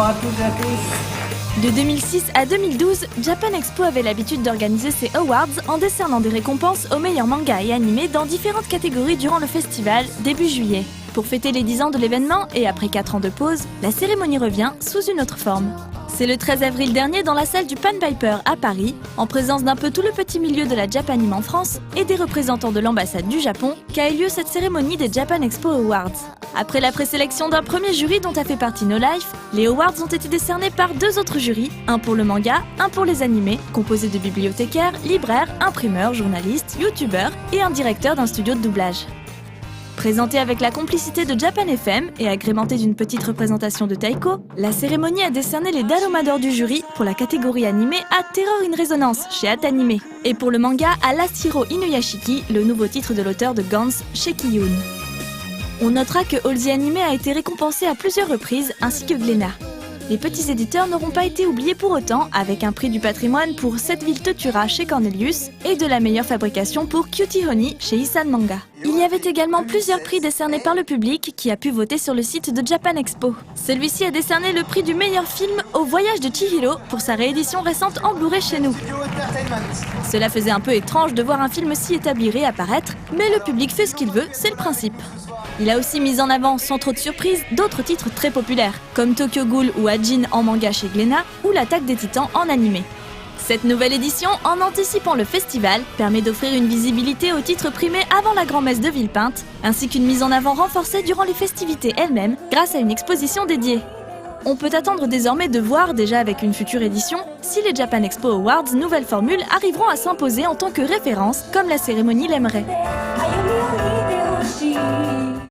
Bonsoir à toutes et à tous. De 2006 à 2012, Japan Expo avait l'habitude d'organiser ses awards en décernant des récompenses aux meilleurs mangas et animés dans différentes catégories durant le festival début juillet. Pour fêter les 10 ans de l'événement et après 4 ans de pause, la cérémonie revient sous une autre forme. C'est le 13 avril dernier dans la salle du Pan Piper à Paris, en présence d'un peu tout le petit milieu de la Japanime en France et des représentants de l'ambassade du Japon, qu'a eu lieu cette cérémonie des Japan Expo Awards. Après la présélection d'un premier jury dont a fait partie No Life, les awards ont été décernés par 2 autres jurys, un pour le manga, un pour les animés, composés de bibliothécaires, libraires, imprimeurs, journalistes, youtubeurs et un directeur d'un studio de doublage. Présentée avec la complicité de Japan FM et agrémentée d'une petite représentation de Taiko, la cérémonie a décerné les Daruma d'or du jury pour la catégorie animée à Terror in Resonance chez Atanime et pour le manga à Last Hero Inuyashiki, le nouveau titre de l'auteur de Gantz chez Kiyun. On notera que All the Anime a été récompensé à plusieurs reprises ainsi que Glénat. Les petits éditeurs n'auront pas été oubliés pour autant, avec un prix du patrimoine pour Cette ville te tuera chez Cornelius et de la meilleure fabrication pour Cutie Honey chez Isan Manga. Il y avait également plusieurs prix décernés par le public qui a pu voter sur le site de Japan Expo. Celui-ci a décerné le prix du meilleur film au Voyage de Chihiro pour sa réédition récente en Blu-ray chez nous. Cela faisait un peu étrange de voir un film si établi réapparaître, mais le public fait ce qu'il veut, c'est le principe. Il a aussi mis en avant, sans trop de surprise, d'autres titres très populaires, comme Tokyo Ghoul ou Ajin en manga chez Glénat ou l'Attaque des Titans en animé. Cette nouvelle édition, en anticipant le festival, permet d'offrir une visibilité aux titres primés avant la grand-messe de Villepinte, ainsi qu'une mise en avant renforcée durant les festivités elles-mêmes, grâce à une exposition dédiée. On peut attendre désormais de voir, déjà avec une future édition, si les Japan Expo Awards nouvelle formule arriveront à s'imposer en tant que référence, comme la cérémonie l'aimerait.